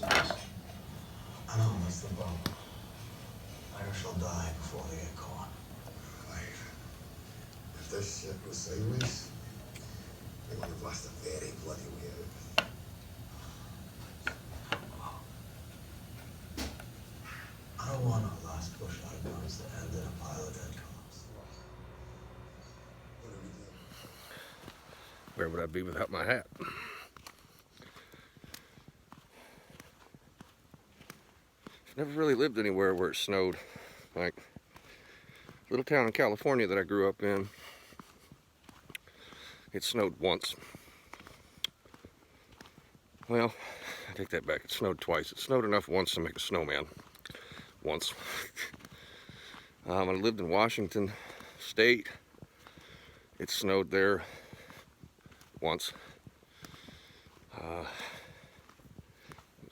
I know, that's the problem. Irish will die before they get caught. Right. If this ship was sideways, they would have lost a very bloody way out. I don't want our last push out of guns to end in a pile of dead cops. What do we do? Where would I be without my hat? Never really lived anywhere where it snowed. Like, little town in California that I grew up in, it snowed once. Well, I take that back. It snowed twice. It snowed enough once to make a snowman. Once. I lived in Washington State. It snowed there once.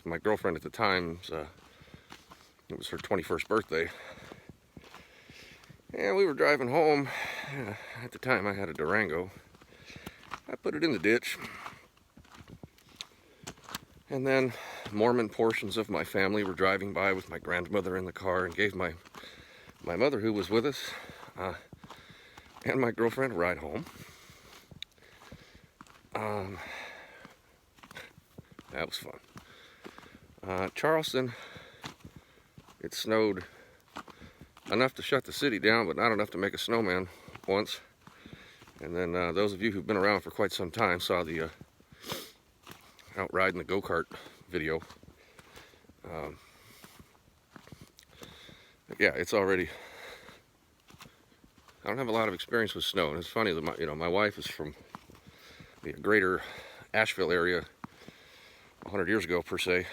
My girlfriend at the time, it was her 21st birthday. And we were driving home. At the time, I had a Durango. I put it in the ditch. And then Mormon portions of my family were driving by with my grandmother in the car and gave my mother, who was with us, and my girlfriend a ride home. That was fun. Charleston, it snowed enough to shut the city down, but not enough to make a snowman once. And then those of you who've been around for quite some time saw the out riding the go-kart video. Yeah, it's already, I don't have a lot of experience with snow, and it's funny that my wife is from the greater Asheville area 100 years ago per se.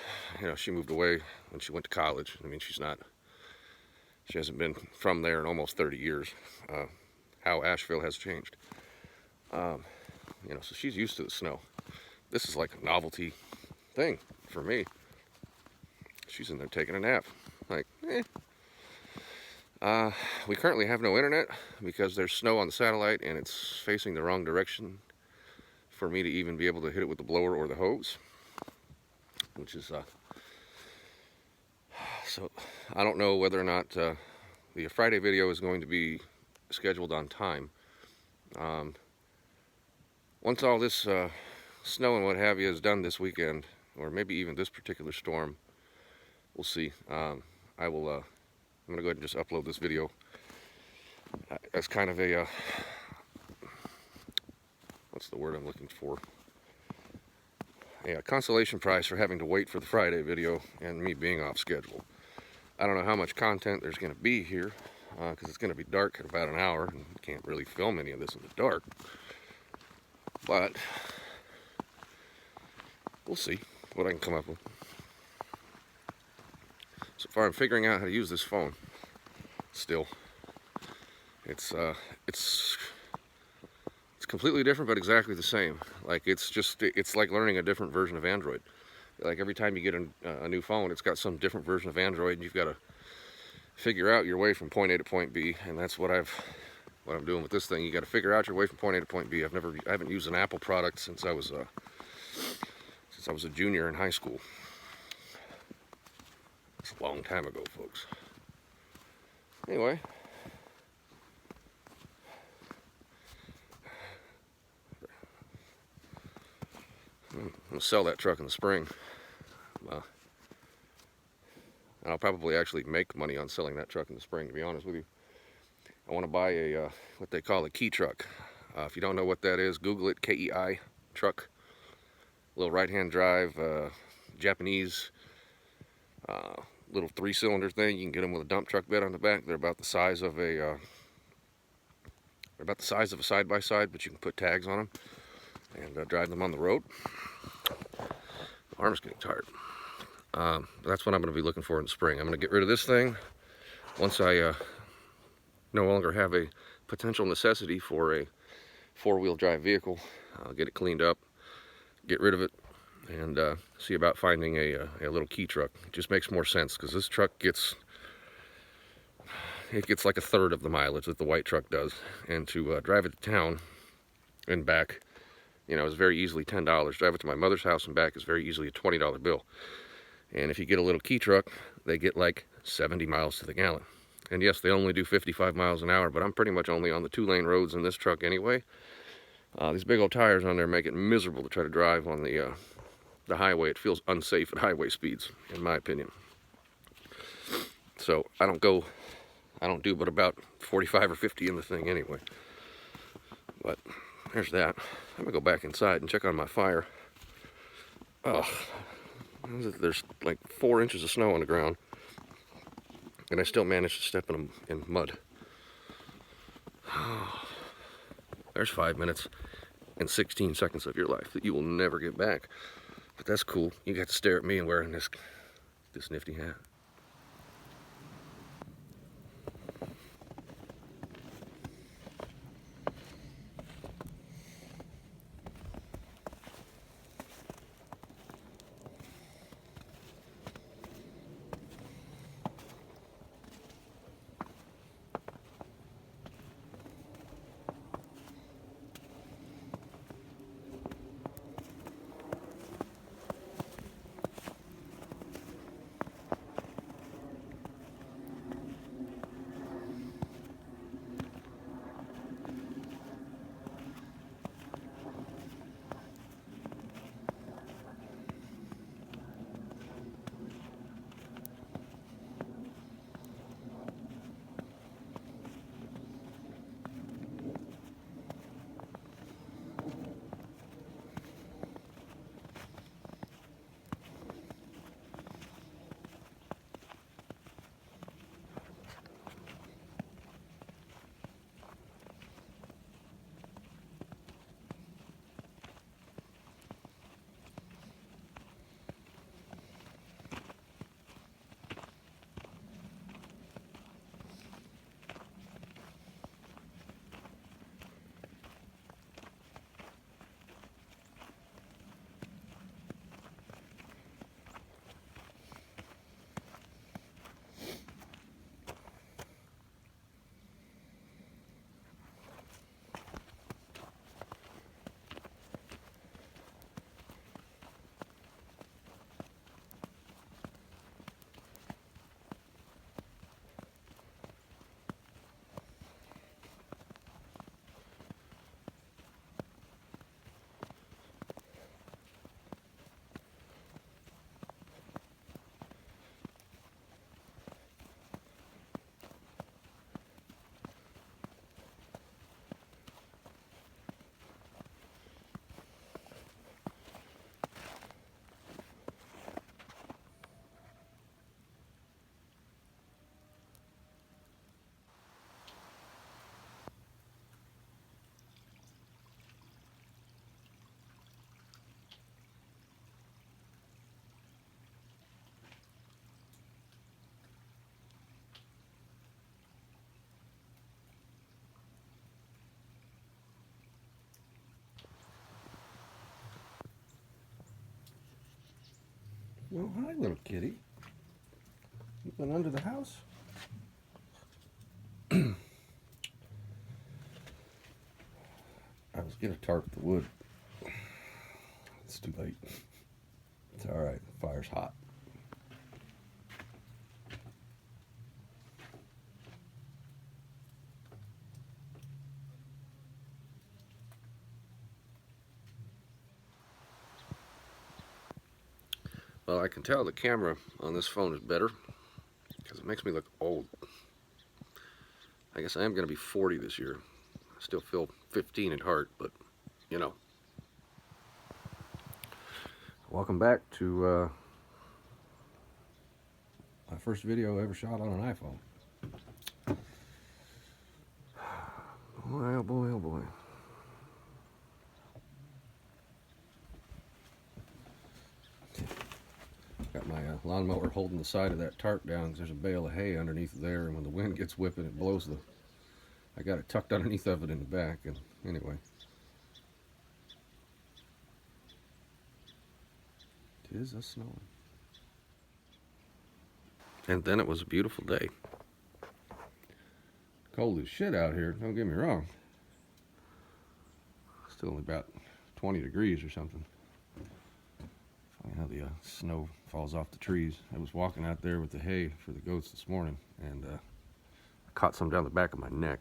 She moved away when she went to college. I mean, she hasn't been from there in almost 30 years. How Asheville has changed. So she's used to the snow. This is like a novelty thing for me. She's in there taking a nap. Like, we currently have no internet because there's snow on the satellite and it's facing the wrong direction for me to even be able to hit it with the blower or the hose. Which is, so I don't know whether or not the Friday video is going to be scheduled on time. Once all this snow and what have you is done this weekend, or maybe even this particular storm, we'll see. I'm going to go ahead and just upload this video as kind of a, what's the word I'm looking for? A consolation prize for having to wait for the Friday video and me being off schedule. I don't know how much content there's going to be here, because it's going to be dark in about an hour, and you can't really film any of this in the dark. But we'll see what I can come up with. So far, I'm figuring out how to use this phone. Still, it's completely different, but exactly the same. Like, it's like learning a different version of Android. Like, every time you get a new phone, it's got some different version of Android, and you've got to figure out your way from point A to point B, and that's what I'm doing with this thing. You got to figure out your way from point A to point B. I haven't used an Apple product since I was a junior in high school. It's a long time ago, folks. Anyway. I'm going to sell that truck in the spring. And I'll probably actually make money on selling that truck in the spring, to be honest with you. I want to buy a, what they call a key truck. If you don't know what that is, Google it, KEI truck. Little right-hand drive, Japanese, little 3-cylinder thing. You can get them with a dump truck bed on the back. They're about the size of a, side-by-side, but you can put tags on them and drive them on the road. My arm's getting tired. That's what I'm going to be looking for in the spring. I'm going to get rid of this thing once I no longer have a potential necessity for a 4-wheel drive vehicle. I'll get it cleaned up, get rid of it, and see about finding a little key truck. It just makes more sense because this truck gets like a third of the mileage that the white truck does, and to drive it to town and back, is very easily $10. Drive it to my mother's house and back is very easily a $20 bill. And if you get a little key truck, they get like 70 miles to the gallon. And yes, they only do 55 miles an hour, but I'm pretty much only on the 2-lane roads in this truck anyway. These big old tires on there make it miserable to try to drive on the highway. It feels unsafe at highway speeds, in my opinion. So I don't do but about 45 or 50 in the thing anyway. But there's that. I'm gonna go back inside and check on my fire. Oh, there's like 4 inches of snow on the ground, and I still managed to step in mud. There's 5 minutes and 16 seconds of your life that you will never get back. But that's cool. You got to stare at me and wearing this nifty hat. Well, hi, little kitty. You've been under the house? I was gonna tarp the wood. It's too late. It's alright, the fire's hot. Well, I can tell the camera on this phone is better because it makes me look old. I guess I am going to be 40 this year. I still feel 15 at heart, but you know. Welcome back to my first video ever shot on an iPhone. Boy, oh boy, oh boy. Got my lawnmower holding the side of that tarp down because there's a bale of hay underneath there, and when the wind gets whipping, it blows the... I got it tucked underneath of it in the back, and anyway. Tis a snowing. And then it was a beautiful day. Cold as shit out here, don't get me wrong. Still only about 20 degrees or something. Funny how the snow falls off the trees. I was walking out there with the hay for the goats this morning, and caught some down the back of my neck.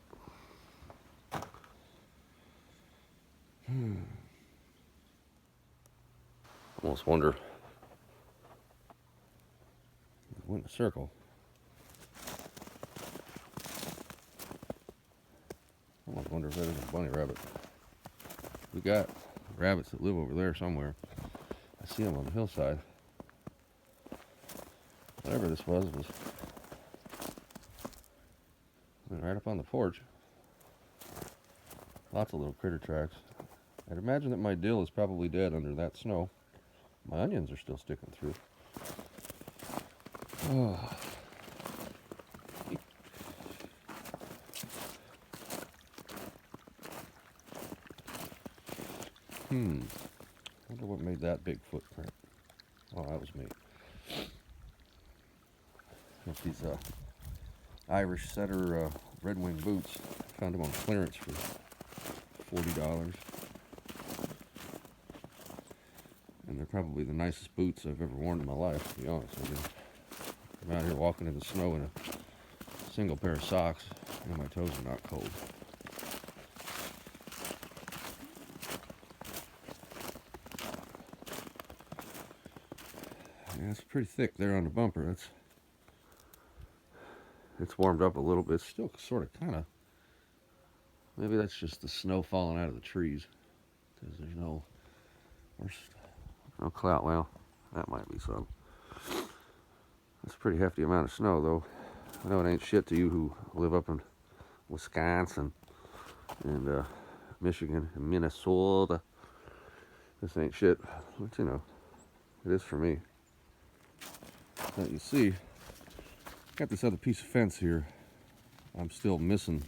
Almost wonder. It went in a circle. I almost wonder if that is a bunny rabbit. We got rabbits that live over there somewhere. I see them on the hillside. Whatever this was went right up on the porch. Lots of little critter tracks. I'd imagine that my dill is probably dead under that snow. My onions are still sticking through. Oh. Wonder what made that big footprint. Oh, that was me. Got these Irish setter Red Wing boots. Found them on clearance for $40. And they're probably the nicest boots I've ever worn in my life, to be honest with you. I'm out here walking in the snow in a single pair of socks, and my toes are not cold. Yeah, it's pretty thick there on the bumper. It's warmed up a little bit. It's still sort of kind of, maybe that's just the snow falling out of the trees, because there's no cloud. Well, that might be some. That's a pretty hefty amount of snow, though. I know it ain't shit to you who live up in Wisconsin and Michigan and Minnesota. This ain't shit, but you know, it is for me. Now you see, got this other piece of fence here. I'm still missing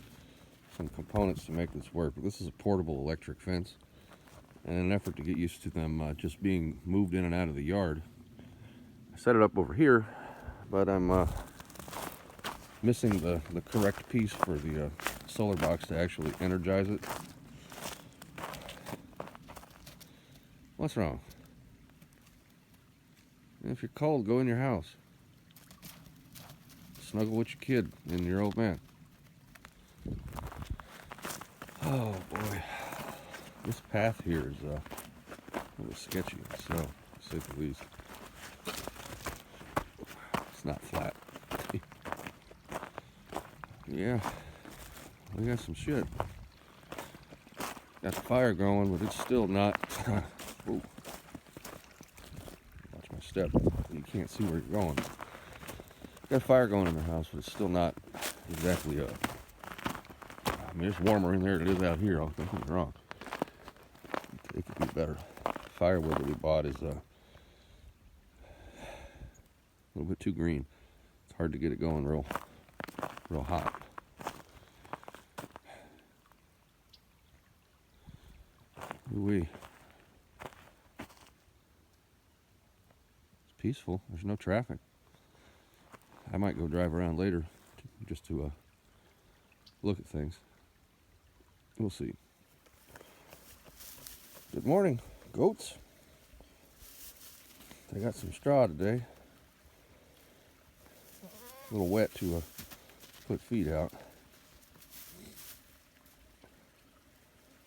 some components to make this work, but this is a portable electric fence. And in an effort to get used to them just being moved in and out of the yard, I set it up over here, but I'm missing the correct piece for the solar box to actually energize it. What's wrong? If you're cold, go in your house. Snuggle with your kid and your old man. Oh boy. This path here is a little sketchy, so to say the least. It's not flat. Yeah, we got some shit. Got the fire going, but it's still not. Whoa. Watch my step. You can't see where you're going. Got fire going in the house, but it's still not exactly I mean, it's warmer in there than it is out here. Don't get me wrong. It could be better. Firewood that we bought is a little bit too green. It's hard to get it going real hot. Ooh-wee. It's peaceful. There's no traffic. I might go drive around later just to look at things. We'll see. Good morning, goats. They got some straw today. A little wet to put feed out.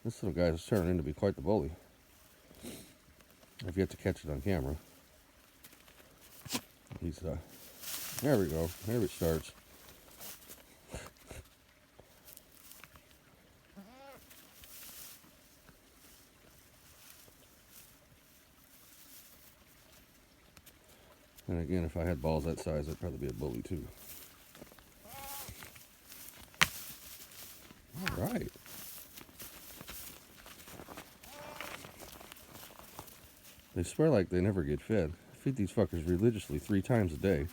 This little guy's turning in to be quite the bully. I've yet to catch it on camera. He's there we go. There it starts. And again, if I had balls that size, I'd probably be a bully too. All right. They swear like they never get fed. I feed these fuckers religiously 3 times a day.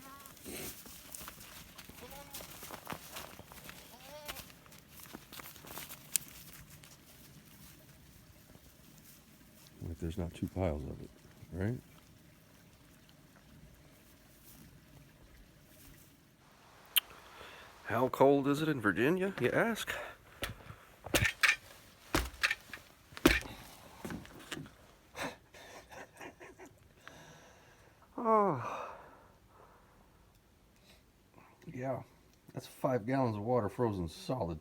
Like there's not 2 piles of it, right? How cold is it in Virginia, you ask? Oh, yeah. That's 5 gallons of water frozen solid.